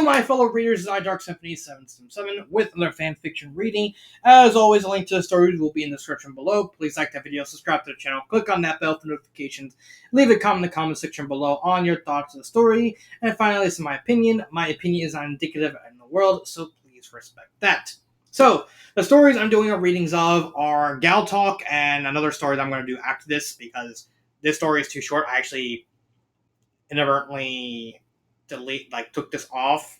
my fellow readers, it's I Dark Symphony 777 with another fan fiction reading. As always, a link to the stories will be in the description below. Please like that video, subscribe to the channel, click on that bell for notifications, leave a comment in the comment section below on your thoughts of the story. And finally, this is my opinion. My opinion is not indicative in the world, so please respect that. So, the stories I'm doing readings of are Gal Talk and another story that I'm going to do after this because this story is too short. I actually inadvertently took this off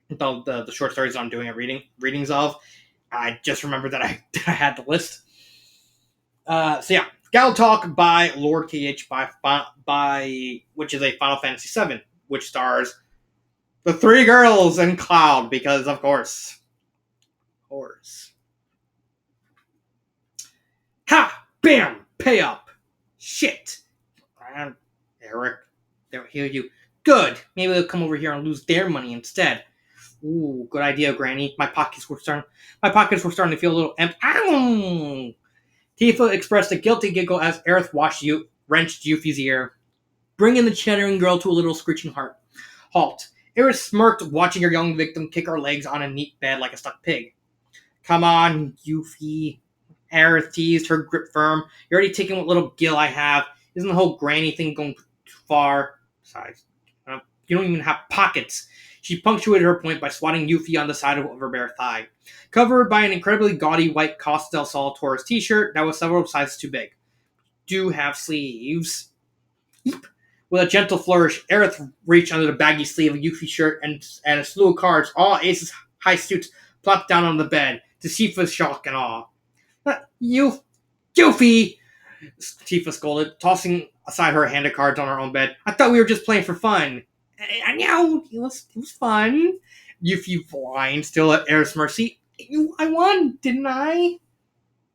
the short stories I'm doing readings of. I just remembered that I had the list. So yeah, Gal Talk by Lord KH by which is a Final Fantasy VII, which stars the three girls and Cloud because of course. Ha! Bam! Pay up! Shit! Eric, they'll hear you. Good. Maybe they'll come over here and lose their money instead. Ooh, good idea, Granny. My pockets were starting to feel a little empty. Ow! Tifa expressed a guilty giggle as Aerith wrenched Yuffie's ear, bringing the chattering girl to a little screeching halt. Aerith smirked, watching her young victim kick her legs on a neat bed like a stuck pig. Come on, Yuffie. Aerith teased, her grip firm. You're already taking what little gill I have. Isn't the whole granny thing going too far? Besides, you don't even have pockets. She punctuated her point by swatting Yuffie on the side of her bare thigh. Covered by an incredibly gaudy white Costa del Sol Taurus t-shirt that was several sizes too big. Do have sleeves. Eep. With a gentle flourish, Aerith reached under the baggy sleeve of Yuffie's shirt and a slew of cards, all aces high suits, plopped down on the bed, to Tifa's shock and awe. Yuffie! Tifa scolded, tossing aside her hand of cards on her own bed. I thought we were just playing for fun. I know, it was fun. Yuffie whined, still at Aerith's mercy. I won, didn't I?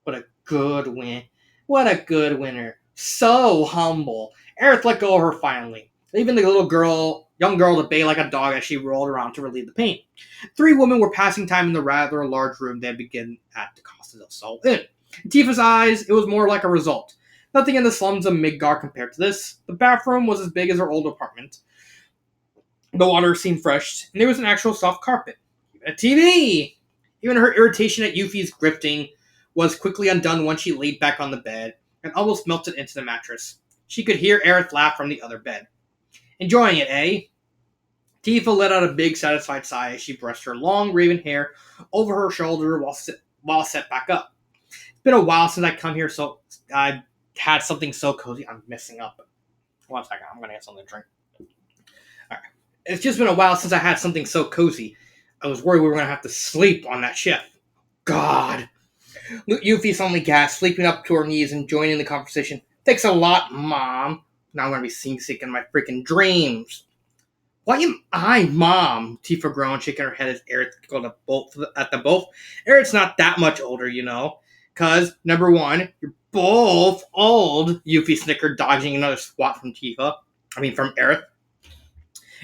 What a good win. What a good winner. So humble. Aerith let go of her finally, leaving the young girl to bay like a dog as she rolled around to relieve the pain. Three women were passing time in the rather large room they had begun at the Costa del Sol Inn. In Tifa's eyes, it was more like a result. Nothing in the slums of Midgar compared to this. The bathroom was as big as her old apartment. The water seemed fresh, and there was an actual soft carpet. Even a TV! Even her irritation at Yuffie's grifting was quickly undone once she laid back on the bed and almost melted into the mattress. She could hear Aerith laugh from the other bed. Enjoying it, eh? Tifa let out a big, satisfied sigh as she brushed her long, raven hair over her shoulder while set back up. It's been a while since I come here, so I had something so cozy. I'm messing up. 1 second, I'm gonna get something to drink. Alright. It's just been a while since I had something so cozy. I was worried we were gonna have to sleep on that ship. God. Yuffie suddenly gasped, sleeping up to her knees and joining the conversation. Thanks a lot, Mom. Now I'm gonna be seasick in my freaking dreams. Why am I Mom? Tifa groaned, shaking her head as Aerith called at them both. Aerith's not that much older, you know. 'Cause, number one, you're both old, Yuffie snickered, dodging another swat from Aerith.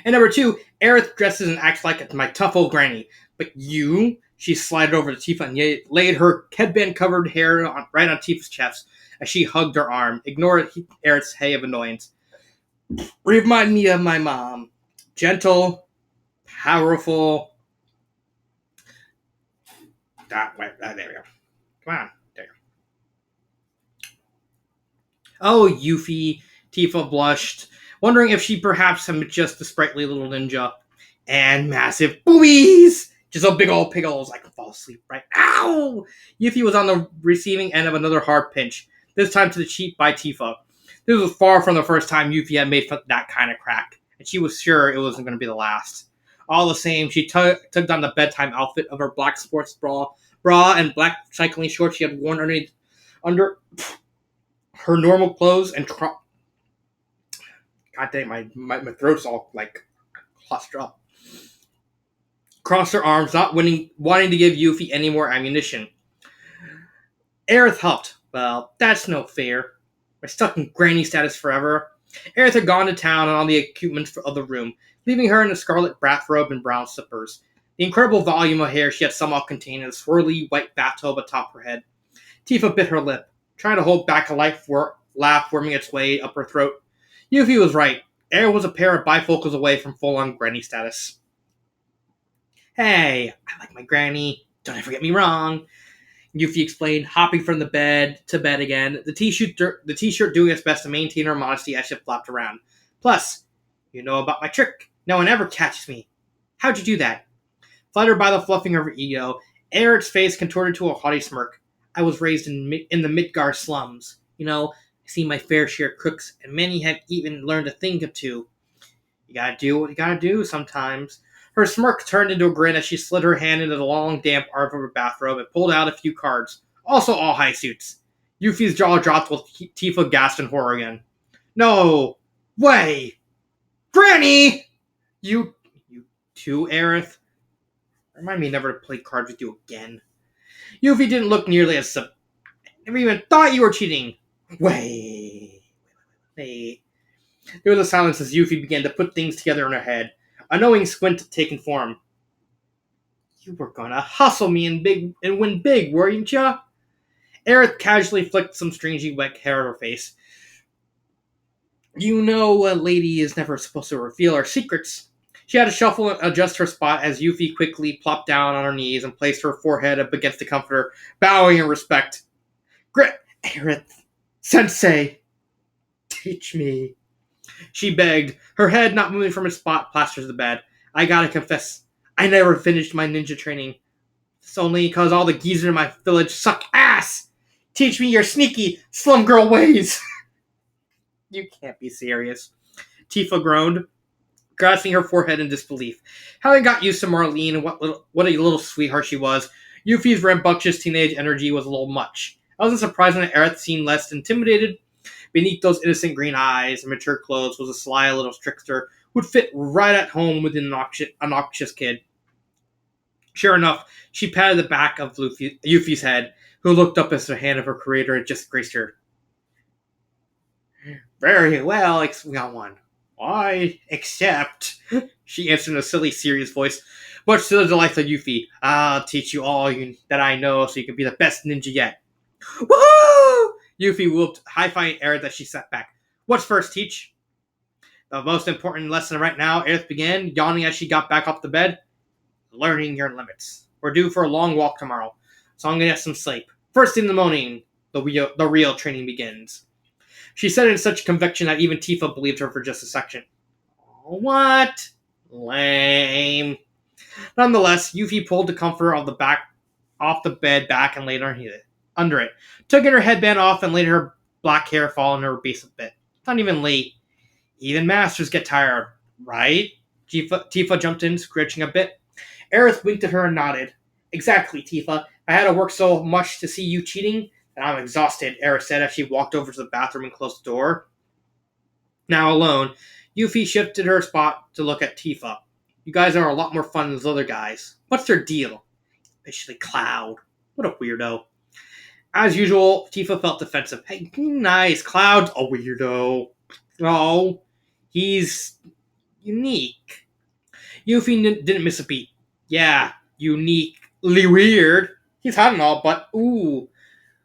And number two, Aerith dresses and acts like my tough old granny. But you? She slided over to Tifa and laid her headband-covered hair right on Tifa's chest as she hugged her arm, ignoring Aerith's hay of annoyance. Remind me of my mom. Gentle, powerful. There we go. Come on. There. Oh, Yuffie. Tifa blushed, wondering if she perhaps had just a sprightly little ninja. And massive boobies! Just a big old pickles. I can fall asleep, right? Ow! Yuffie was on the receiving end of another hard pinch, this time to the cheek by Tifa. This was far from the first time Yuffie had made that kind of crack, and she was sure it wasn't going to be the last. All the same, she tugged on the bedtime outfit of her black sports bra and black cycling shorts she had worn under her normal clothes and God dang, my throat's all clustered up. Crossed her arms, not wanting to give Yuffie any more ammunition. Aerith huffed. Well, that's no fair. We're stuck in granny status forever. Aerith had gone to town on the equipment of the room, leaving her in a scarlet bathrobe and brown slippers. The incredible volume of hair she had somehow contained in a swirly white bathtub atop her head. Tifa bit her lip, trying to hold back a light laugh worming its way up her throat. Yuffie was right. Aerith was a pair of bifocals away from full-on granny status. Hey, I like my granny. Don't ever get me wrong. Yuffie explained, hopping from the bed to bed again, the t-shirt doing its best to maintain her modesty as she flopped around. Plus, you know about my trick. No one ever catches me. How'd you do that? Fluttered by the fluffing of her ego, Eric's face contorted to a haughty smirk. I was raised in the Midgar slums. I see my fair share of crooks, and many have even learned a thing or two. You gotta do what you gotta do sometimes. Her smirk turned into a grin as she slid her hand into the long, damp arm of her bathrobe and pulled out a few cards, also all high suits. Yuffie's jaw dropped while Tifa gasped in horror again. No way! Granny! You too, Aerith? Remind me never to play cards with you again. Yuffie didn't look nearly as never even thought you were cheating. Wait. There was a silence as Yuffie began to put things together in her head. A knowing squint taking form. You were gonna hustle me and win big, weren't ya? Aerith casually flicked some strangely wet hair at her face. You know a lady is never supposed to reveal her secrets. She had to shuffle and adjust her spot as Yuffie quickly plopped down on her knees and placed her forehead up against the comforter, bowing in respect. Aerith, Sensei, teach me. She begged, her head not moving from its spot plastered to the bed. I gotta confess, I never finished my ninja training. It's only because all the geezers in my village suck ass. Teach me your sneaky slum girl ways. You can't be serious. Tifa groaned, grasping her forehead in disbelief. Having got used to Marlene and what a little sweetheart she was, Yuffie's rambunctious teenage energy was a little much. I wasn't surprised when Aerith seemed less intimidated. Beneath those innocent green eyes and mature clothes was a sly little trickster who'd fit right at home with an obnoxious kid. Sure enough, she patted the back of Yuffie's head, who looked up as the hand of her creator had just graced her. Very well, we got one. Why, except, she answered in a silly, serious voice, much to the delight of Yuffie. I'll teach you all that I know so you can be the best ninja yet. Woohoo! Yuffie whooped, high-fiving Aerith as she sat back. What's first, Teach? The most important lesson right now, Aerith began, yawning as she got back off the bed. Learning your limits. We're due for a long walk tomorrow, so I'm gonna get some sleep. First thing in the morning, the real training begins. She said it in such conviction that even Tifa believed her for just a second. What? Lame. Nonetheless, Yuffie pulled the comforter off the bed back and laid under it. Took her headband off and let her black hair fall on her base a bit. It's not even late. Even masters get tired, right? Tifa jumped in, scratching a bit. Aerith winked at her and nodded. Exactly, Tifa. I had to work so much to see you cheating that I'm exhausted, Aerith said as she walked over to the bathroom and closed the door. Now alone, Yuffie shifted her spot to look at Tifa. You guys are a lot more fun than those other guys. What's their deal? Especially Cloud. What a weirdo. As usual, Tifa felt defensive. Hey, nice. Cloud's a weirdo. Oh, he's unique. Yuffie didn't miss a beat. Yeah, uniquely weird. He's hot and all, but ooh,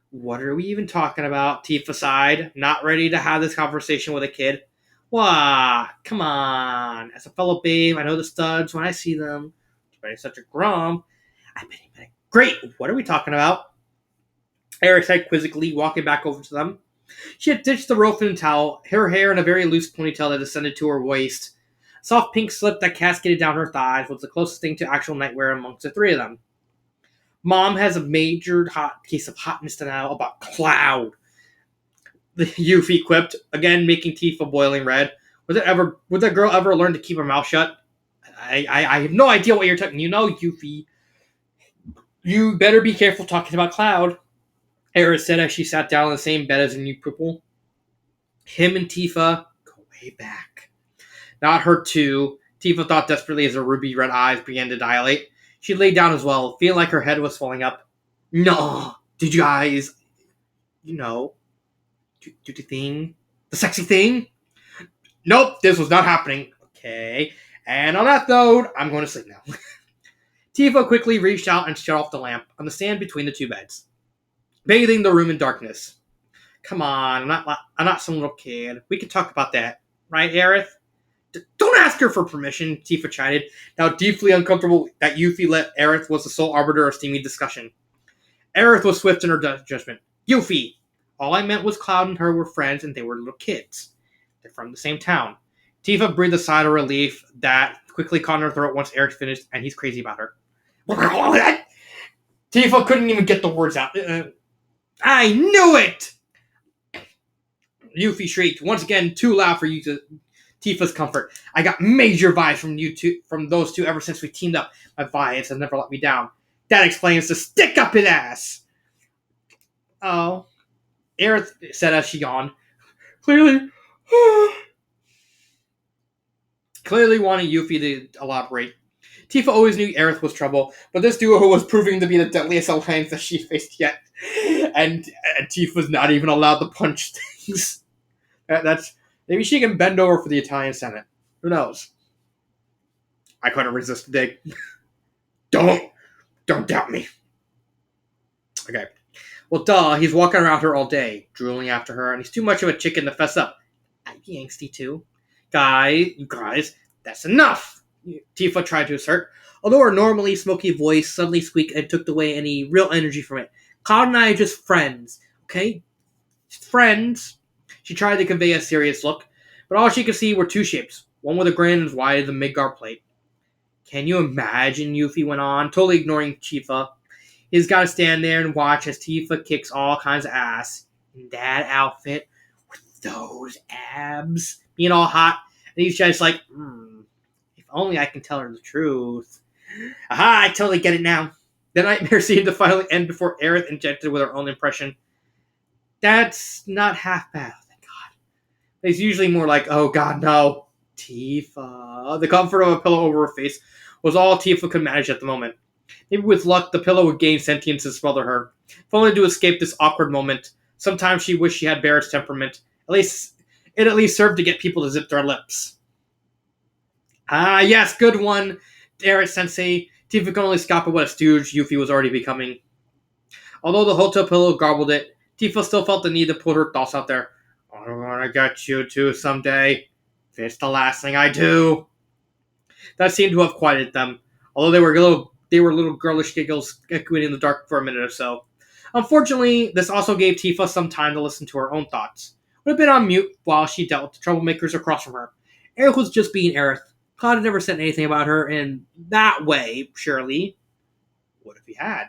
what are we even talking about? Tifa sighed, not ready to have this conversation with a kid. Wah, come on. As a fellow babe, I know the studs when I see them. But he's such a grump. I bet he great, what are we talking about? Eric said quizzically, walking back over to them. She had ditched the rope and towel, her hair in a very loose ponytail that descended to her waist. A soft pink slip that cascaded down her thighs was the closest thing to actual nightwear amongst the three of them. Mom has a major hot case of hotness now about Cloud. The Yuffie quipped, again making Tifa boiling red. Would that girl ever learn to keep her mouth shut? I have no idea what you're talking. Yuffie. You better be careful talking about Cloud. Eris said as she sat down on the same bed as a new pupil. Him and Tifa go way back. Not her too. Tifa thought desperately as her ruby red eyes began to dilate. She lay down as well, feeling like her head was falling up. No, did you guys, do the thing? The sexy thing? Nope, this was not happening. Okay, and on that note, I'm going to sleep now. Tifa quickly reached out and shut off the lamp on the stand between the two beds, bathing the room in darkness. Come on, I'm not some little kid. We can talk about that, right, Aerith? Don't ask her for permission, Tifa chided, now deeply uncomfortable that Yuffie let Aerith was the sole arbiter of steamy discussion. Aerith was swift in her judgment. Yuffie! All I meant was Cloud and her were friends and they were little kids. They're from the same town. Tifa breathed a sigh of relief that quickly caught in her throat once Aerith finished, and he's crazy about her. Tifa couldn't even get the words out. I knew it! Yuffie shrieked, once again too loud for Tifa's comfort. I got major vibes from those two ever since we teamed up. My vibes have never let me down. That explains the stick up his ass. Oh. Aerith said as she yawned. Clearly wanting Yuffie to elaborate. Tifa always knew Aerith was trouble, but this duo was proving to be the deadliest alliance that she faced yet. And Tifa's not even allowed to punch things. That's maybe she can bend over for the Italian Senate. Who knows? I couldn't resist the dig. Don't doubt me. Okay. Well, duh, he's walking around her all day, drooling after her, and he's too much of a chicken to fess up. I'd be angsty too. You guys, that's enough! Tifa tried to assert, although her normally smoky voice suddenly squeaked and took away any real energy from it. Cloud and I are just friends, okay? Just friends. She tried to convey a serious look, but all she could see were two shapes, one with a grin as wide as the Midgar plate. Can you imagine, Yuffie went on, totally ignoring Tifa. He's got to stand there and watch as Tifa kicks all kinds of ass in that outfit with those abs being all hot. And he's just like, if only I can tell her the truth. Aha, I totally get it now. The nightmare seemed to finally end before Aerith injected with her own impression. That's not half bad, thank God. It's usually more like, oh God, no. Tifa. The comfort of a pillow over her face was all Tifa could manage at the moment. Maybe with luck, the pillow would gain sentience and smother her. If only to escape this awkward moment. Sometimes she wished she had Barrett's temperament. It at least served to get people to zip their lips. Ah, yes, good one, Barrett-sensei. Tifa could only scoff at what a stooge Yuffie was already becoming. Although the hotel pillow garbled it, Tifa still felt the need to put her thoughts out there. I want to get you too someday. If it's the last thing I do. That seemed to have quieted them, although they were little girlish giggles echoing in the dark for a minute or so. Unfortunately, this also gave Tifa some time to listen to her own thoughts. Would have been on mute while she dealt with the troublemakers across from her. Aerith was just being Aerith. Cloud had never said anything about her in that way, surely. What if he had?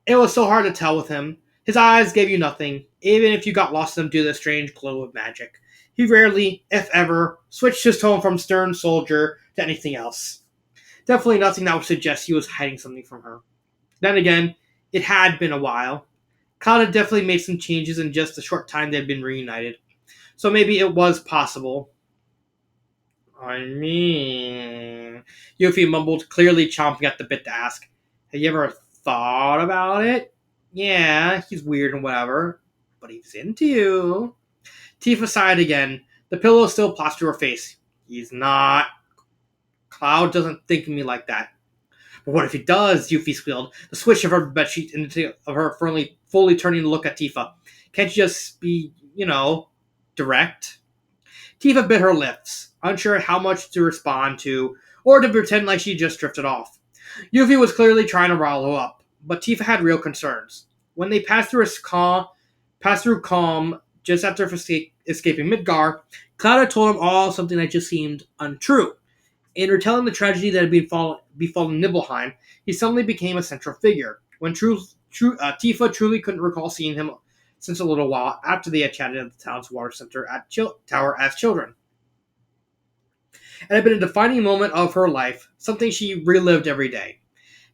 It was so hard to tell with him. His eyes gave you nothing, even if you got lost in them due to the strange glow of magic. He rarely, if ever, switched his tone from stern soldier to anything else. Definitely nothing that would suggest he was hiding something from her. Then again, it had been a while. Cloud had definitely made some changes in just the short time they had been reunited. So maybe it was possible. I mean... Yuffie mumbled, clearly chomping at the bit to ask. Have you ever thought about it? Yeah, he's weird and whatever. But he's into you. Tifa sighed again. The pillow still plastered to her face. He's not. Cloud doesn't think of me like that. But what if he does? Yuffie squealed, the swish of her bedsheet into of her fully turning to look at Tifa. Can't you just be, direct? Tifa bit her lips, unsure how much to respond to, or to pretend like she just drifted off. Yuffie was clearly trying to rile her up, but Tifa had real concerns. When they passed through calm just after escaping Midgar, Cloud had told him all something that just seemed untrue. In retelling the tragedy that had befallen Nibelheim, he suddenly became a central figure. When Tifa truly couldn't recall seeing him since a little while after they had chatted at the town's water center tower as children. It had been a defining moment of her life, something she relived every day.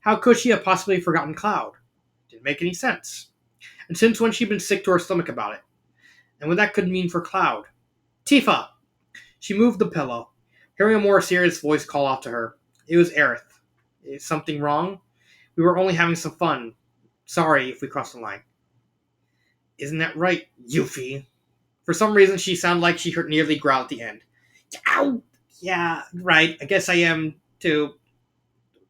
How could she have possibly forgotten Cloud? Didn't make any sense. And since when she'd been sick to her stomach about it? And what that could mean for Cloud? Tifa! She moved the pillow, hearing a more serious voice call out to her. It was Aerith. Is something wrong? We were only having some fun. Sorry if we crossed the line. Isn't that right, Yuffie? For some reason, she sounded like she nearly growled at the end. Ow! Yeah, right. I guess I am, too.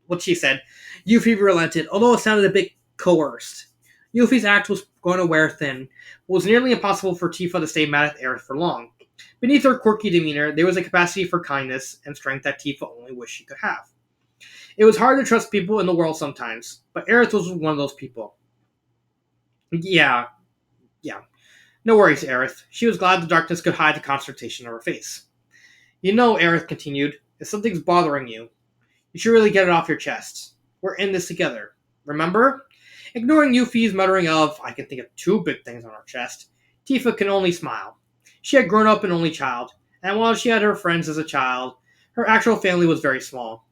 What she said. Yuffie relented, although it sounded a bit coerced. Yuffie's act was going to wear thin. It was nearly impossible for Tifa to stay mad at Aerith for long. Beneath her quirky demeanor, there was a capacity for kindness and strength that Tifa only wished she could have. It was hard to trust people in the world sometimes, but Aerith was one of those people. Yeah, yeah. No worries, Aerith. She was glad the darkness could hide the consternation on her face. You know, Aerith continued, if something's bothering you, you should really get it off your chest. We're in this together. Remember? Ignoring Yuffie's muttering of, I can think of two big things on her chest, Tifa can only smile. She had grown up an only child, and while she had her friends as a child, her actual family was very small,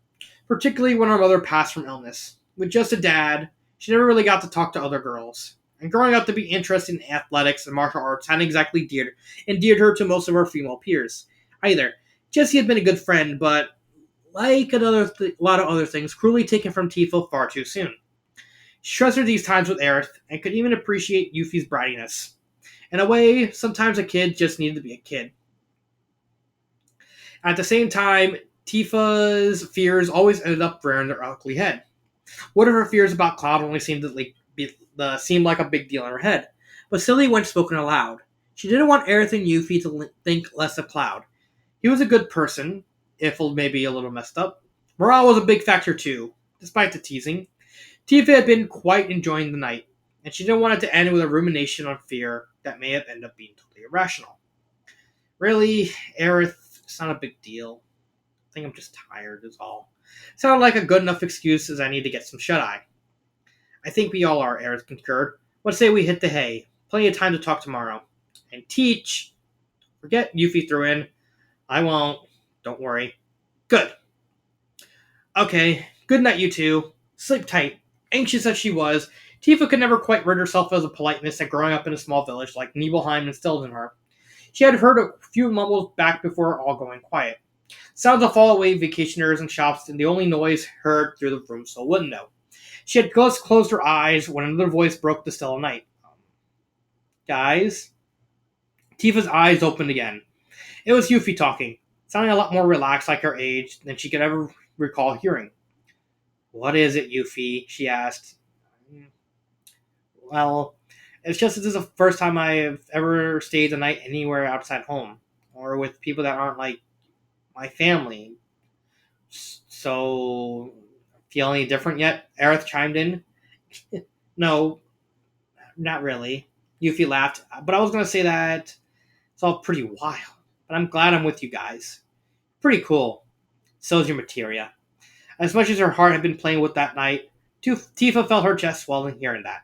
particularly when her mother passed from illness. With just a dad, she never really got to talk to other girls. And growing up to be interested in athletics and martial arts hadn't exactly endeared her to most of her female peers, either. Jessie had been a good friend, but like a lot of other things, cruelly taken from Tifa far too soon. She treasured these times with Aerith and could even appreciate Yuffie's brattiness. In a way, sometimes a kid just needed to be a kid. At the same time, Tifa's fears always ended up rearing their ugly head. What if her fears about Cloud only seemed like a big deal in her head? But silly when spoken aloud. She didn't want Aerith and Yuffie to think less of Cloud. He was a good person, if maybe a little messed up. Morale was a big factor too, despite the teasing. Tifa had been quite enjoying the night, and she didn't want it to end with a rumination on fear that may have ended up being totally irrational. Really, Aerith, it's not a big deal. I think I'm just tired, is all. Sounded like a good enough excuse as I need to get some shut-eye. I think we all are, Aerith concurred. Let's say we hit the hay. Plenty of time to talk tomorrow. And teach. Forget Yuffie threw in. I won't. Don't worry. Good. Okay. Good night, you two. Sleep tight. Anxious as she was, Tifa could never quite rid herself of the politeness that growing up in a small village like Nibelheim instilled in her. She had heard a few mumbles back before all going quiet. Sounds of fallaway vacationers and shops, and the only noise heard through the room's sole window. She had just closed her eyes when another voice broke the still night. Guys? Tifa's eyes opened again. It was Yuffie talking, sounding a lot more relaxed like her age than she could ever recall hearing. What is it, Yuffie? She asked. Well, it's just this is the first time I've ever stayed the night anywhere outside home, or with people that aren't like my family. So, feel any different yet? Aerith chimed in. No, not really. Yuffie laughed. But I was going to say that it's all pretty wild. But I'm glad I'm with you guys. Pretty cool. So's your materia. As much as her heart had been playing with that night, Tifa felt her chest swelling hearing that.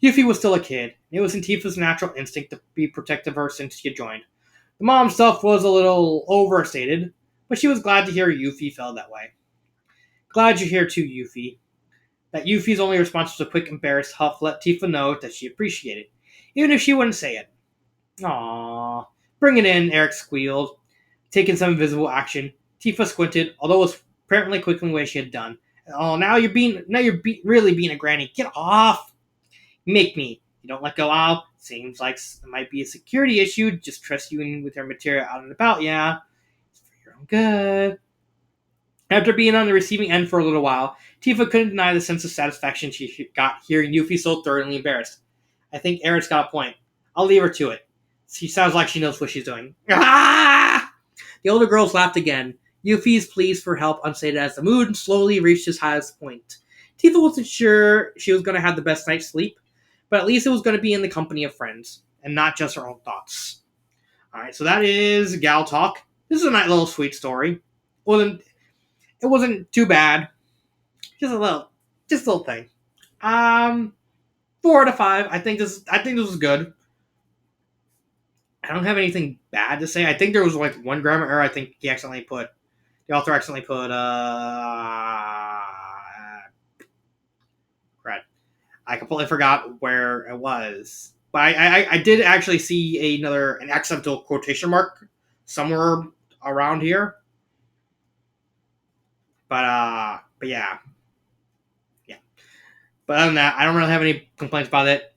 Yuffie was still a kid. It was in Tifa's natural instinct to be protective of her since she had joined. The mom stuff was a little overstated, but she was glad to hear Yuffie felt that way. Glad you're here too, Yuffie. That Yuffie's only response was a quick, embarrassed huff let Tifa know that she appreciated it, even if she wouldn't say it. Aww. Bring it in, Eric squealed, taking some invisible action. Tifa squinted, although it was apparently quickly the way she had done. Oh, really being a granny. Get off! Make me. You don't let go out. Seems like it might be a security issue. Just trust you in with her material out and about, yeah. It's for your own good. After being on the receiving end for a little while, Tifa couldn't deny the sense of satisfaction she got hearing Yuffie so thoroughly embarrassed. I think Eric's got a point. I'll leave her to it. She sounds like she knows what she's doing. Ah! The older girls laughed again. Yuffie's pleas for help unstated as the mood slowly reached its highest point. Tifa wasn't sure she was going to have the best night's sleep, but at least it was going to be in the company of friends, and not just her own thoughts. Alright, so that is Gal Talk. This is a nice little sweet story. It wasn't too bad. Just a little thing. 4 out of 5. I think this was good. I don't have anything bad to say. I think there was like one grammar error. I think the author accidentally put crap. I completely forgot where it was. But I did actually see an accidental quotation mark somewhere around here. But yeah. Yeah. But other than that, I don't really have any complaints about it.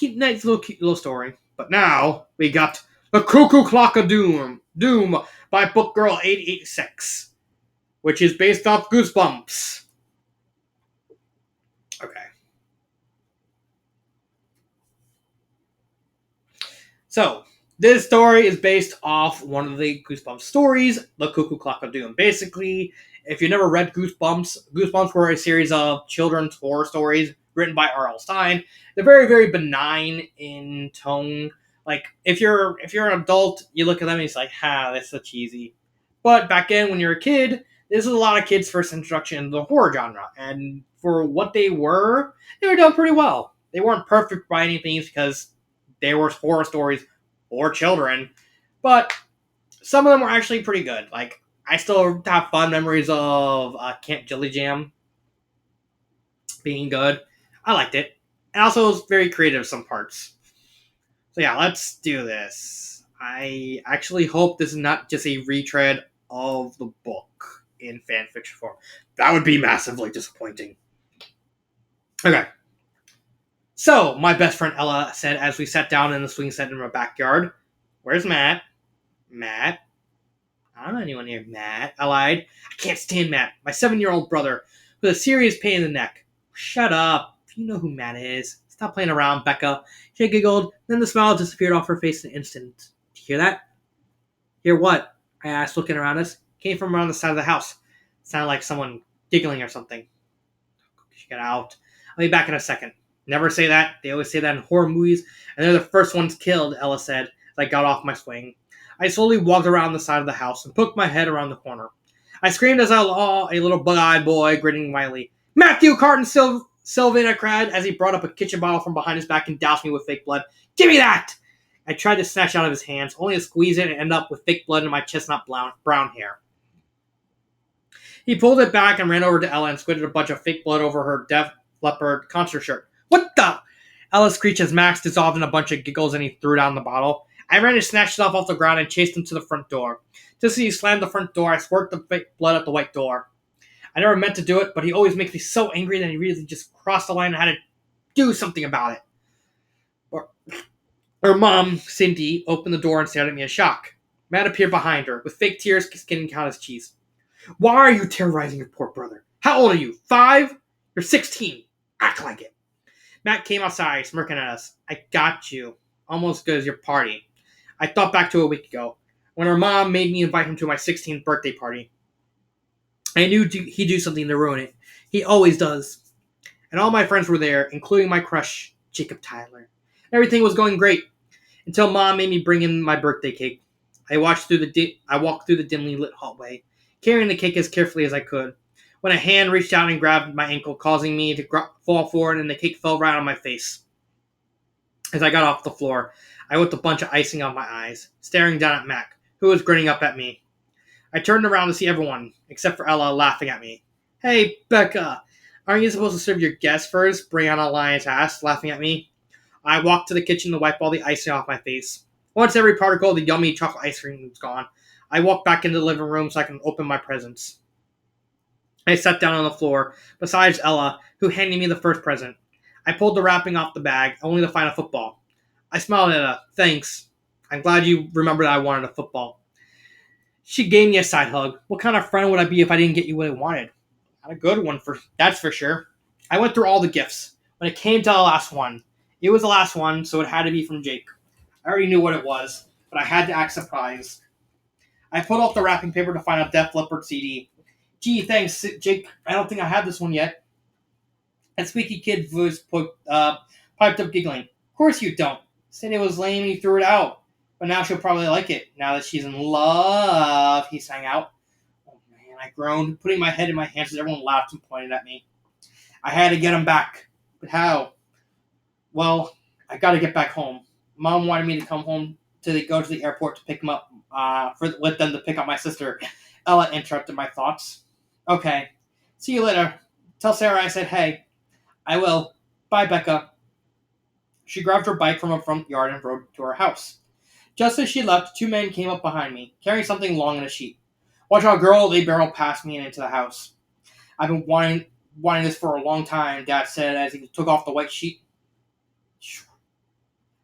Nice little cute little story. But now we got the Cuckoo Clock of Doom by Book Girl 886, which is based off Goosebumps. Okay. So, This story is based off one of the Goosebumps stories, The Cuckoo Clock of Doom. Basically, if you never read Goosebumps, Goosebumps were a series of children's horror stories written by R.L. Stine. They're very, very benign in tone. Like if you're an adult, you look at them and it's like, that's so cheesy. But back then, when you're a kid, this was a lot of kids' first introduction into the horror genre, and for what they were doing pretty well. They weren't perfect by any means because they were horror stories or children, but some of them were actually pretty good. Like I still have fond memories of Camp Jelly Jam being good. I liked it, and also it was very creative some parts. So yeah, let's do this. I actually hope this is not just a retread of the book in fanfiction form. That would be massively disappointing. Okay. So, my best friend Ella said as we sat down in the swing set in my backyard, "Where's Matt? Matt? I don't know anyone here. Matt," I lied. "I can't stand Matt, my 7-year-old brother, with a serious pain in the neck." "Shut up. You know who Matt is. Stop playing around, Becca." She giggled, then the smile disappeared off her face in an instant. "Did you hear that?" "Hear what?" I asked, looking around us. It came from around the side of the house. It sounded like someone giggling or something. She got out. "I'll be back in a second." "Never say that. They always say that in horror movies, and they're the first ones killed," Ella said as I got off my swing. I slowly walked around the side of the house and poked my head around the corner. I screamed as I saw a little bug-eyed boy grinning wildly. "Matthew Carton Sylvan," I cried as he brought up a kitchen bottle from behind his back and doused me with fake blood. "Give me that!" I tried to snatch it out of his hands, only to squeeze it and end up with fake blood in my chestnut brown hair. He pulled it back and ran over to Ella and squirted a bunch of fake blood over her Def Leppard concert shirt. "What the?" Ella screeched as Max dissolved in a bunch of giggles and he threw down the bottle. I ran and snatched it off the ground and chased him to the front door. Just as he slammed the front door, I squirted the fake blood at the white door. I never meant to do it, but he always makes me so angry that he really just crossed the line and had to do something about it. Her mom, Cindy, opened the door and stared at me in shock. Matt appeared behind her, with fake tears skimming down his cheeks. "Why are you terrorizing your poor brother? How old are you? 5? You're 16. Act like it." Matt came outside, smirking at us. "I got you. Almost as good as your party." I thought back to a week ago, when her mom made me invite him to my 16th birthday party. I knew he'd do something to ruin it. He always does. And all my friends were there, including my crush, Jacob Tyler. Everything was going great, until Mom made me bring in my birthday cake. I walked through the dimly lit hallway, carrying the cake as carefully as I could, when a hand reached out and grabbed my ankle, causing me to fall forward, and the cake fell right on my face. As I got off the floor, I whipped a bunch of icing on my eyes, staring down at Mac, who was grinning up at me. I turned around to see everyone, except for Ella, laughing at me. "Hey, Becca, aren't you supposed to serve your guests first?" Brianna Lyons asked, laughing at me. I walked to the kitchen to wipe all the icing off my face. Once every particle of the yummy chocolate ice cream was gone, I walked back into the living room so I could open my presents. I sat down on the floor, beside Ella, who handed me the first present. I pulled the wrapping off the bag, only to find a football. I smiled at her. "Thanks. I'm glad you remembered I wanted a football." She gave me a side hug. What kind of friend would I be if I didn't get you what I wanted? Not a good one, that's for sure. I went through all the gifts. When it came to the last one, it was the last one, so it had to be from Jake. I already knew what it was, but I had to act surprised. I pulled off the wrapping paper to find a Def Leppard CD. "Gee, thanks, Jake. I don't think I have this one yet." A squeaky kid voice piped up, giggling. "Of course you don't. Said it was lame and you threw it out. But now she'll probably like it, now that she's in love," he sang out. "Oh man," I groaned, putting my head in my hands as everyone laughed and pointed at me. I had to get him back. But how? "Well, I gotta get back home. Mom wanted me to come home to go to the airport to pick him up, with them to pick up my sister." Ella interrupted my thoughts. "Okay. See you later. Tell Sarah I said hey." "I will. Bye, Becca." She grabbed her bike from her front yard and rode to her house. Just as she left, 2 men came up behind me, carrying something long in a sheet. "Watch out, girl," they barreled past me and into the house. "I've been wanting this for a long time," Dad said as he took off the white sheet.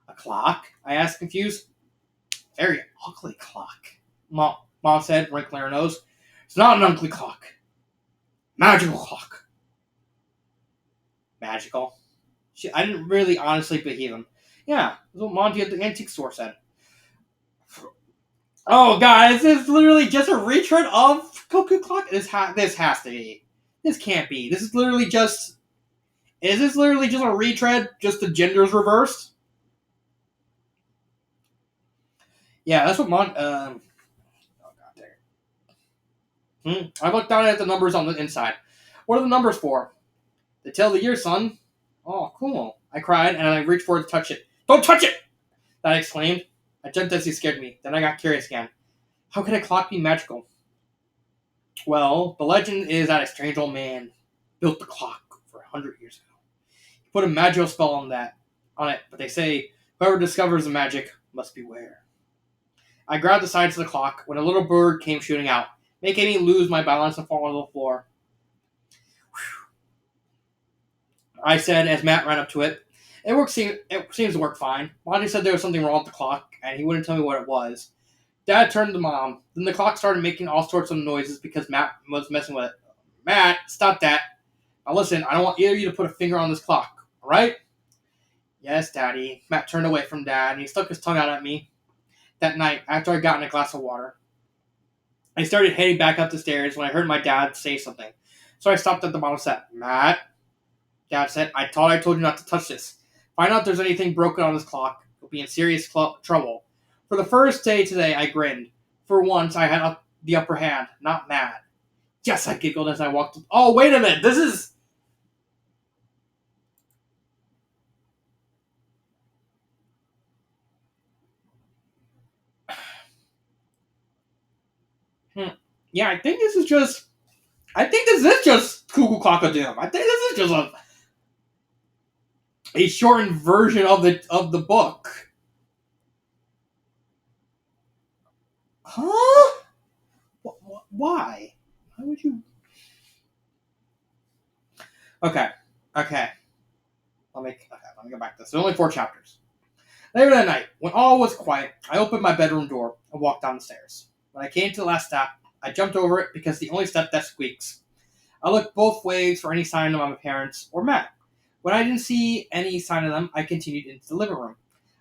"A clock?" I asked, confused. "Very ugly clock," Mom said, wrinkling her nose. "It's not an ugly clock. Magical clock." Magical? I didn't really honestly believe him. "Yeah, that's what Monty at the antique store said." Oh god, is this literally just a retread of Cuckoo Clock? This has to be. This can't be. This is literally just. Is this literally just a retread? Just the genders reversed? Yeah, that's what oh god dang it. I looked down at the numbers on the inside. What are the numbers for? The tail of the year, son. Oh, cool. I cried and I reached forward to touch it. Don't touch it! I exclaimed. I jumped as he scared me. Then I got curious again. How could a clock be magical? Well, the legend is that a strange old man built the clock over 100 years ago. He put a magical spell on it, but they say whoever discovers the magic must beware. I grabbed the sides of the clock when a little bird came shooting out, making me lose my balance and fall on the floor. I said as Matt ran up to it. It seems to work fine. Monty said there was something wrong with the clock, and he wouldn't tell me what it was. Dad turned to Mom. Then the clock started making all sorts of noises because Matt was messing with it. Matt, stop that. Now listen, I don't want either of you to put a finger on this clock, alright? Yes, Daddy. Matt turned away from Dad, and he stuck his tongue out at me. That night, after I got in a glass of water, I started heading back up the stairs when I heard my dad say something. So I stopped at the bottom step. Matt, Dad said, I thought I told you not to touch this. Find out if there's anything broken on this clock. You'll be in serious trouble. For the first day today, I grinned. For once, I had the upper hand, not mad. Yes, I giggled as I walked. Oh, wait a minute. This is. Yeah, I think this is just. I think this is just Cuckoo Clock of Doom. I think this is just a shortened version of the book. Huh? Why? Why would you? Okay. Okay. Let me go back to this. There's only 4 chapters. Later that night, when all was quiet, I opened my bedroom door and walked down the stairs. When I came to the last step, I jumped over it because the only step that squeaks. I looked both ways for any sign of my parents or Matt. When I didn't see any sign of them, I continued into the living room.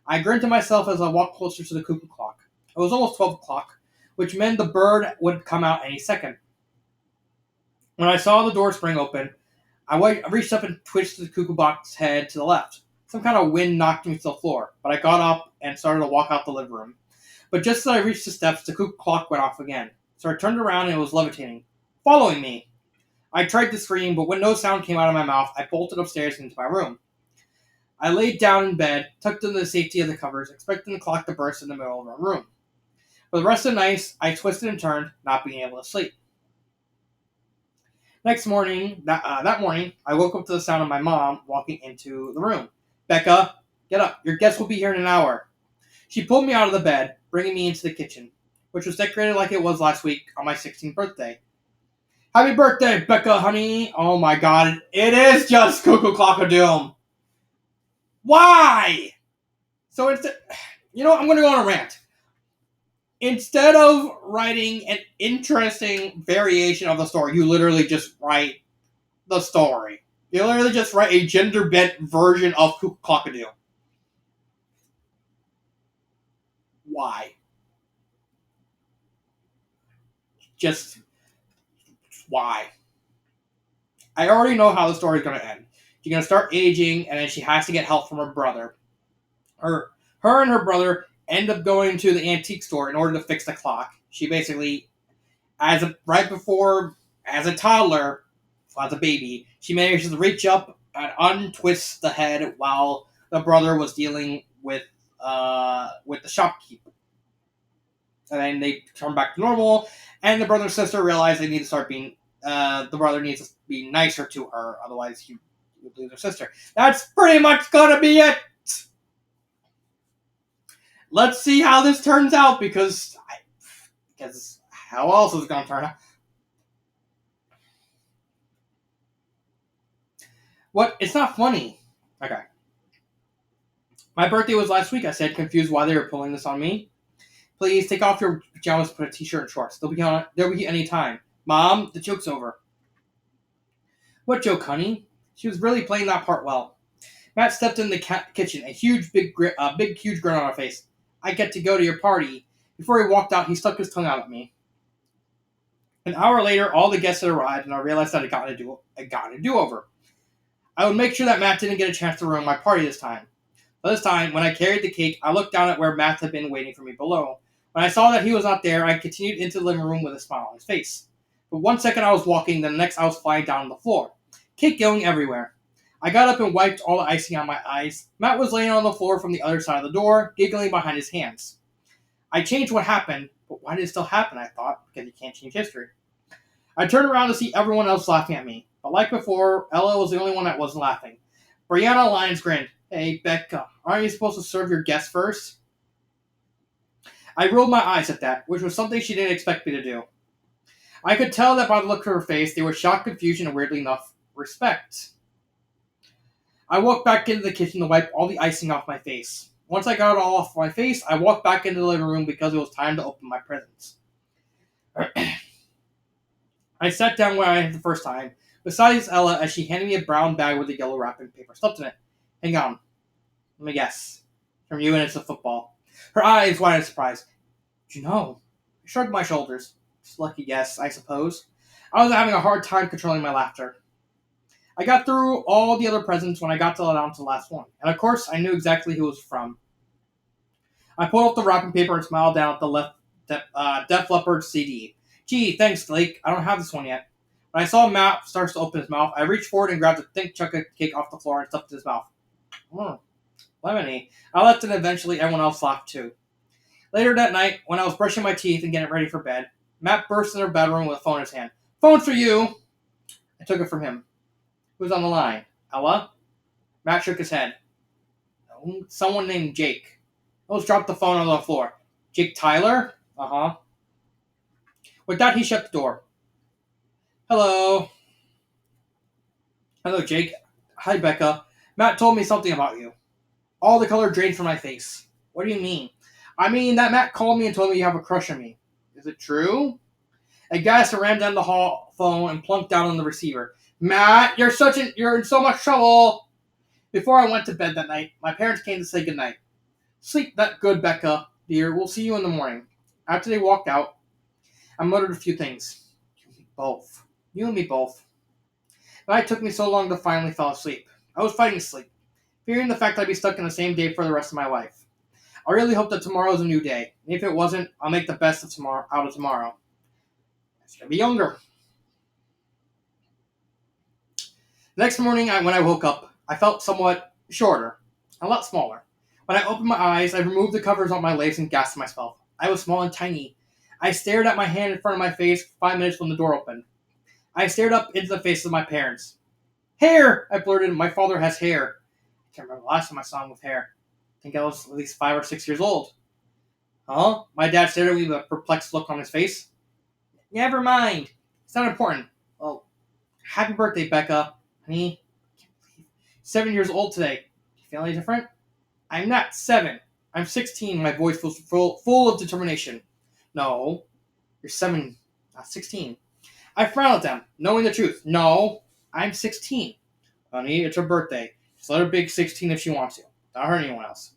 I grinned to myself as I walked closer to the cuckoo clock. It was almost 12 o'clock, which meant the bird would come out any second. When I saw the door spring open, I reached up and twitched the cuckoo box's head to the left. Some kind of wind knocked me to the floor, but I got up and started to walk out the living room. But just as I reached the steps, the cuckoo clock went off again. So I turned around and it was levitating, following me. I tried to scream, but when no sound came out of my mouth, I bolted upstairs into my room. I laid down in bed, tucked into the safety of the covers, expecting the clock to burst in the middle of my room. For the rest of the night, I twisted and turned, not being able to sleep. Next morning, that morning, I woke up to the sound of my mom walking into the room. Becca, get up. Your guest will be here in an hour. She pulled me out of the bed, bringing me into the kitchen, which was decorated like it was last week on my 16th birthday. Happy birthday, Becca, honey. Oh my god, it is just Cuckoo Clock of Doom. Why? So instead, I'm going to go on a rant. Instead of writing an interesting variation of the story, you literally just write the story. You literally just write a gender-bent version of Cuckoo Clock of Doom. Why? Just why? I already know how the story's going to end. She's going to start aging, and then she has to get help from her brother. Her and her brother end up going to the antique store in order to fix the clock. She basically, as a toddler, as a baby, she manages to reach up and untwist the head while the brother was dealing with the shopkeeper. And then they turn back to normal, and the brother and sister realize they need to start being. The brother needs to be nicer to her, otherwise he would lose her sister. That's pretty much gonna be it. Let's see how this turns out because how else is it gonna turn out? What? It's not funny. Okay. My birthday was last week, I said, confused why they were pulling this on me. Please take off your pajamas, put a t-shirt and shorts. They'll be any time. Mom, the joke's over. What joke, honey? She was really playing that part well. Matt stepped in the kitchen, a huge grin on her face. I get to go to your party. Before he walked out, he stuck his tongue out at me. An hour later, all the guests had arrived, and I realized that I got a do-over. I would make sure that Matt didn't get a chance to ruin my party this time. But this time, when I carried the cake, I looked down at where Matt had been waiting for me below. When I saw that he was not there, I continued into the living room with a smile on his face. For 1 second I was walking, then the next I was flying down on the floor. Cake going everywhere. I got up and wiped all the icing on my eyes. Matt was laying on the floor from the other side of the door, giggling behind his hands. I changed what happened, but why did it still happen, I thought, because you can't change history. I turned around to see everyone else laughing at me, but like before, Ella was the only one that wasn't laughing. Brianna Lyons grinned. Hey, Becca, aren't you supposed to serve your guests first? I rolled my eyes at that, which was something she didn't expect me to do. I could tell that by the look of her face, they were shocked, confusion, and weirdly enough, respect. I walked back into the kitchen to wipe all the icing off my face. Once I got it all off my face, I walked back into the living room because it was time to open my presents. I sat down where I had the first time, beside Ella as she handed me a brown bag with a yellow wrapping paper stuffed in it. Hang on. Let me guess. From you and it's a football. Her eyes wide in surprise. Did you know? I shrugged my shoulders. Just a lucky guess, I suppose. I was having a hard time controlling my laughter. I got through all the other presents when I got down to the last one. And of course, I knew exactly who it was from. I pulled up the wrapping paper and smiled down at the Def Leppard CD. Gee, thanks, Blake. I don't have this one yet. When I saw Matt starts to open his mouth, I reached forward and grabbed a thick chunk of cake off the floor and stuffed it in his mouth. Lemony. I left it and eventually everyone else laughed too. Later that night, when I was brushing my teeth and getting ready for bed, Matt burst in her bedroom with a phone in his hand. Phone's for you! I took it from him. Who's on the line? Ella? Matt shook his head. Someone named Jake. Almost dropped the phone on the floor. Jake Tyler? Uh-huh. With that, he shut the door. Hello. Hello, Jake. Hi, Becca. Matt told me something about you. All the color drained from my face. What do you mean? I mean that Matt called me and told me you have a crush on me. Is it true? I gasped and ran down the hall phone and plunked down on the receiver. Matt, you're in so much trouble. Before I went to bed that night, my parents came to say goodnight. Sleep that good, Becca, dear. We'll see you in the morning. After they walked out, I muttered a few things. You and me both. You and me both. But it took me so long to finally fall asleep. I was fighting sleep, fearing the fact I'd be stuck in the same day for the rest of my life. I really hope that tomorrow's a new day. And if it wasn't, I'll make the best of tomorrow out of tomorrow. It's gonna be younger. The next morning, when I woke up, I felt somewhat shorter, a lot smaller. When I opened my eyes, I removed the covers on my legs and gasped myself. I was small and tiny. I stared at my hand in front of my face for 5 minutes when the door opened. I stared up into the faces of my parents. Hair! I blurted. My father has hair. I can't remember the last time I saw him with hair. I think I was at least 5 or 6 years old. Huh? My dad stared at me with a perplexed look on his face. Never mind. It's not important. Well, happy birthday, Becca. Honey, I can't believe 7 years old today. Do you feel any different? I'm not 7. I'm 16. My voice was full of determination. No, you're 7, not 16. I frowned at them, knowing the truth. No, I'm 16. Honey, it's her birthday. Just let her be 16 if she wants to. Not hurt anyone else.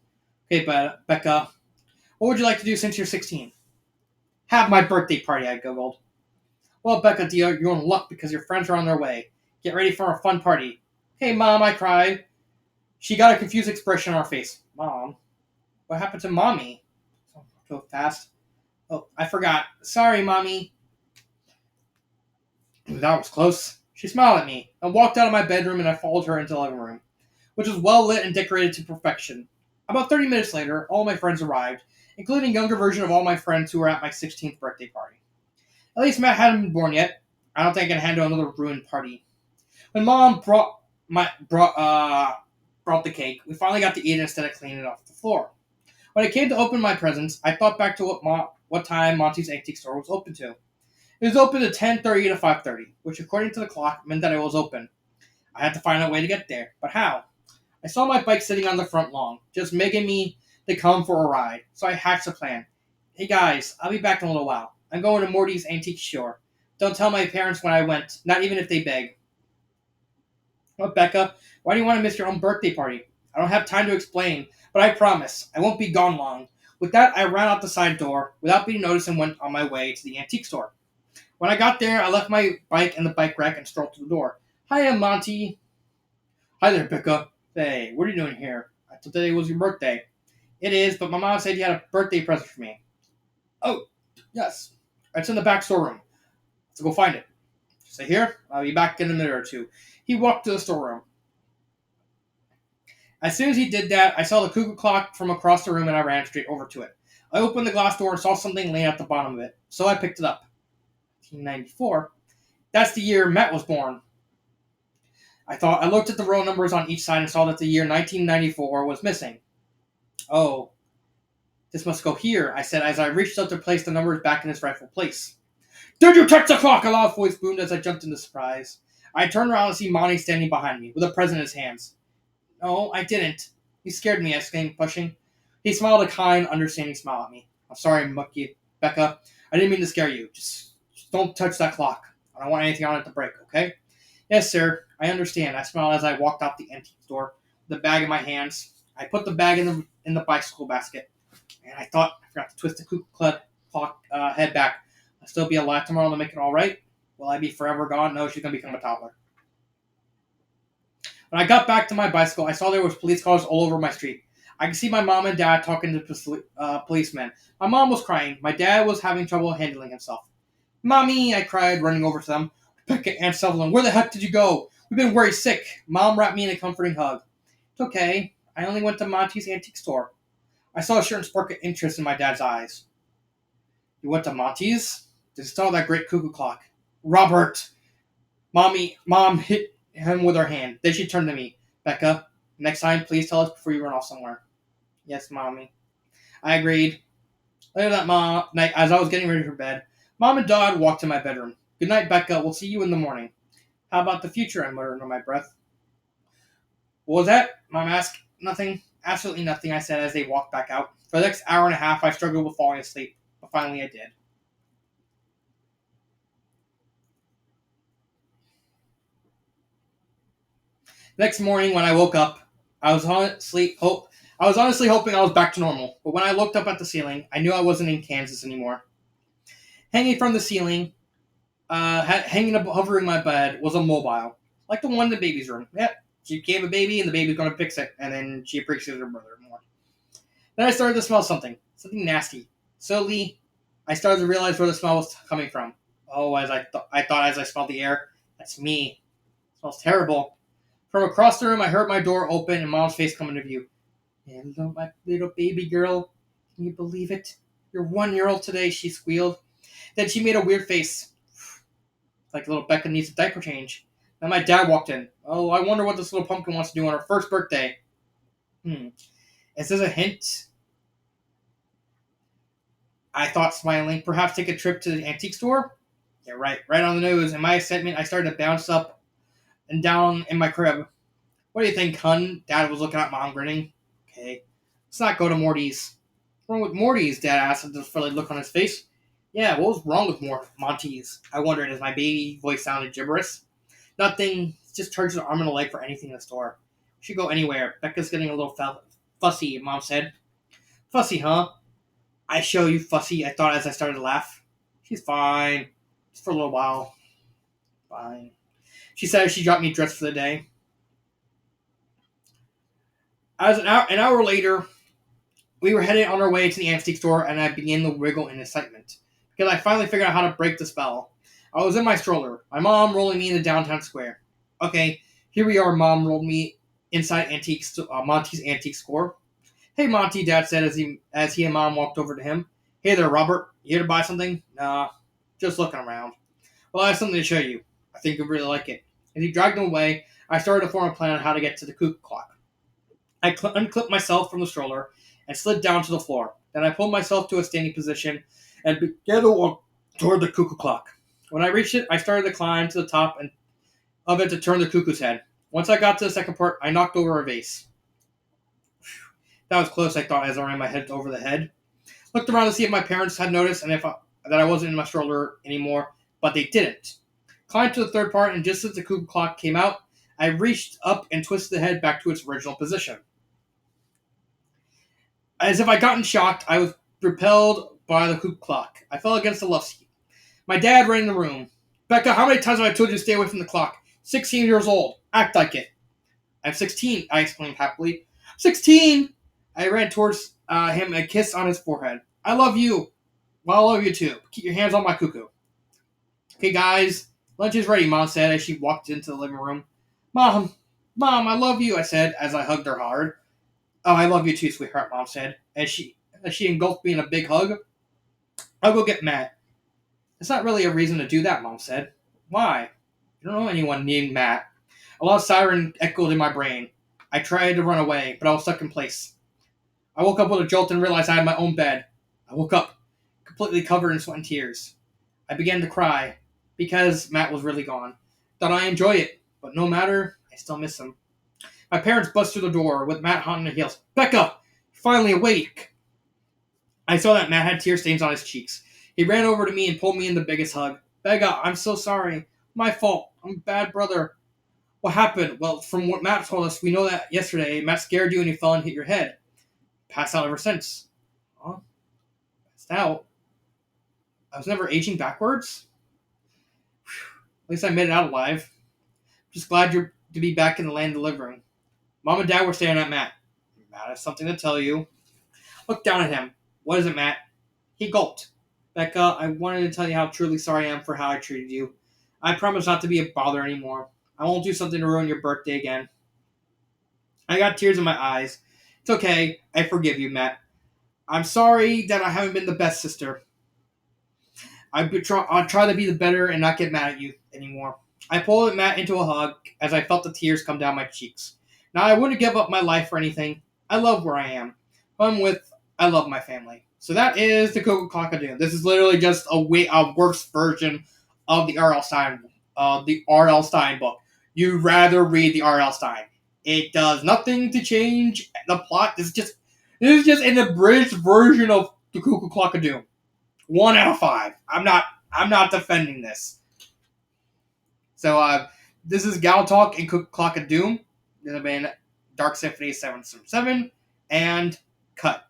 Okay, but Becca, what would you like to do since you're 16? Have my birthday party, I giggled. Well, Becca, dear, you're in luck because your friends are on their way. Get ready for a fun party. Hey, Mom, I cried. She got a confused expression on her face. Mom? What happened to Mommy? So fast. Oh, I forgot. Sorry, Mommy. That was close. She smiled at me and walked out of my bedroom, and I followed her into the living room, which was well lit and decorated to perfection. About 30 minutes later, all my friends arrived, including a younger version of all my friends who were at my 16th birthday party. At least Matt hadn't been born yet. I don't think I can handle another ruined party. When Mom brought the cake, we finally got to eat it instead of cleaning it off the floor. When it came to open my presents, I thought back to what time Monty's antique store was open to. It was open to 10:30 to 5:30, which according to the clock meant that it was open. I had to find a way to get there, but how? I saw my bike sitting on the front lawn, just making me to come for a ride, so I hatched a plan. Hey guys, I'll be back in a little while. I'm going to Morty's antique store. Don't tell my parents when I went, not even if they beg. Well, Becca, why do you want to miss your own birthday party? I don't have time to explain, but I promise, I won't be gone long. With that, I ran out the side door without being noticed and went on my way to the antique store. When I got there, I left my bike in the bike rack and strolled to the door. Hiya, Monty. Hi there, Becca. Hey, what are you doing here? I thought today was your birthday. It is, but my mom said you had a birthday present for me. Oh, yes. It's in the back storeroom. So go find it. Stay here. I'll be back in a minute or two. He walked to the storeroom. As soon as he did that, I saw the cuckoo clock from across the room and I ran straight over to it. I opened the glass door and saw something laying at the bottom of it, so I picked it up. 1994. That's the year Matt was born. I looked at the row numbers on each side and saw that the year 1994 was missing. Oh, this must go here, I said as I reached up to place the numbers back in its rightful place. Did you touch the clock? A loud voice boomed as I jumped into surprise. I turned around to see Monty standing behind me, with a present in his hands. No, I didn't. He scared me, I exclaimed, pushing. He smiled a kind, understanding smile at me. I'm sorry, Becca. I didn't mean to scare you. Just don't touch that clock. I don't want anything on it to break, okay? Yes, sir. I understand. I smiled as I walked out the antique store, the bag in my hands. I put the bag in the bicycle basket, and I thought I forgot to twist the cuckoo clock head back. I'll still be alive tomorrow to make it all right. Will I be forever gone? No, she's gonna become a toddler. When I got back to my bicycle, I saw there was police cars all over my street. I could see my mom and dad talking to policemen. My mom was crying. My dad was having trouble handling himself. Mommy, I cried, running over to them. Becca, Aunt Sutherland, where the heck did you go? We've been worried sick. Mom wrapped me in a comforting hug. It's okay. I only went to Monty's antique store. I saw a certain spark of interest in my dad's eyes. You went to Monty's? Did you saw that great cuckoo clock? Robert! Mom hit him with her hand. Then she turned to me. Becca, next time, please tell us before you run off somewhere. Yes, Mommy. I agreed. Later that night, as I was getting ready for bed, Mom and Dad walked to my bedroom. Good night, Becca. We'll see you in the morning. How about the future? I muttered under my breath. What was that? Mom asked. Nothing. Absolutely nothing, I said as they walked back out. For the next hour and a half, I struggled with falling asleep, but finally I did. Next morning, when I woke up, I was honestly hoping I was back to normal. But when I looked up at the ceiling, I knew I wasn't in Kansas anymore. Hanging from the ceiling, hanging up, hovering my bed, was a mobile, like the one in the baby's room. Yep, she gave a baby, and the baby's gonna fix it, and then she appreciated her brother more. Then I started to smell something nasty. Slowly, I started to realize where the smell was coming from. Oh, I thought as I smelled the air, that's me. It smells terrible. From across the room, I heard my door open and Mom's face come into view. Hello, my little baby girl. Can you believe it? You're 1 year old today, she squealed. Then she made a weird face. Like little Becca needs a diaper change. Then my dad walked in. Oh, I wonder what this little pumpkin wants to do on her first birthday. Is this a hint? I thought, smiling. Perhaps take a trip to the antique store? Yeah, right. Right on the nose. In my excitement, I started to bounce up and down in my crib. What do you think, hun? Dad was looking at Mom, grinning. Okay. Let's not go to Morty's. What's wrong with Morty's? Dad asked with a friendly look on his face. Yeah, what was wrong with Monty's? I wondered as my baby voice sounded gibberish. Nothing. Just charges an arm and a leg for anything in the store. We should go anywhere. Becca's getting a little fussy, Mom said. Fussy, huh? I show you fussy, I thought as I started to laugh. She's fine. Just for a little while. Fine. She said as she dropped me dressed for the day. As an hour later, we were headed on our way to the antique store, and I began to wriggle in excitement. Because I finally figured out how to break the spell. I was in my stroller, my mom rolling me into downtown square. Okay, here we are, Mom rolled me inside Monty's antique store. Hey, Monty, Dad said as he and Mom walked over to him. Hey there, Robert. You here to buy something? Nah, just looking around. Well, I have something to show you. I think you'll really like it. As he dragged him away, I started to form a plan on how to get to the cuckoo clock. I unclipped myself from the stroller and slid down to the floor. Then I pulled myself to a standing position and began to walk toward the cuckoo clock. When I reached it, I started to climb to the top of it to turn the cuckoo's head. Once I got to the second part, I knocked over a vase. That was close, I thought, as I ran my head over the head. Looked around to see if my parents had noticed and that I wasn't in my stroller anymore, but they didn't. Climbed to the third part, and just as the cuckoo clock came out, I reached up and twisted the head back to its original position. As if I'd gotten shocked, I was repelled by the cuckoo clock. I fell against the love seat. My dad ran in the room. Becca, how many times have I told you to stay away from the clock? 16 years old. Act like it. I'm 16, I exclaimed happily. 16! I ran towards him and kissed on his forehead. I love you. Well, I love you too. Keep your hands on my cuckoo. Okay, guys. Lunch is ready, Mom said as she walked into the living room. Mom, I love you, I said as I hugged her hard. Oh, I love you too, sweetheart, Mom said as she engulfed me in a big hug. I'll go get Matt. It's not really a reason to do that, Mom said. Why? You don't know anyone named Matt. A loud siren echoed in my brain. I tried to run away, but I was stuck in place. I woke up with a jolt and realized I had my own bed. I woke up, completely covered in sweat and tears. I began to cry, because Matt was really gone. Thought I enjoy it, but no matter, I still miss him. My parents bust through the door, with Matt hot on their heels. Becca! You're finally awake! I saw that Matt had tear stains on his cheeks. He ran over to me and pulled me in the biggest hug. Becca, I'm so sorry. My fault. I'm a bad brother. What happened? Well, from what Matt told us, we know that yesterday Matt scared you and you fell and hit your head. Passed out ever since. Huh? Passed out? I was never aging backwards? At least I made it out alive. Just glad you're to be back in the land delivering. Mom and Dad were staring at Matt. Matt has something to tell you. Looked down at him. What is it, Matt? He gulped. Becca, I wanted to tell you how truly sorry I am for how I treated you. I promise not to be a bother anymore. I won't do something to ruin your birthday again. I got tears in my eyes. It's okay. I forgive you, Matt. I'm sorry that I haven't been the best sister. I'll try to be the better and not get mad at you anymore. I pulled Matt into a hug as I felt the tears come down my cheeks. Now, I wouldn't give up my life for anything. I love where I am. I love my family. So that is the Cuckoo Clock-a-Doom. This is literally just a worse version of the R.L. Stein book. You'd rather read the R.L. Stein. It does nothing to change the plot. This is just an abridged version of the Cuckoo Clock-a-Doom. 1 out of 5. I'm not defending this. So this is Gal Talk and Cuckoo Clock-a-Doom. This has been Dark Symphony 777 and Cut.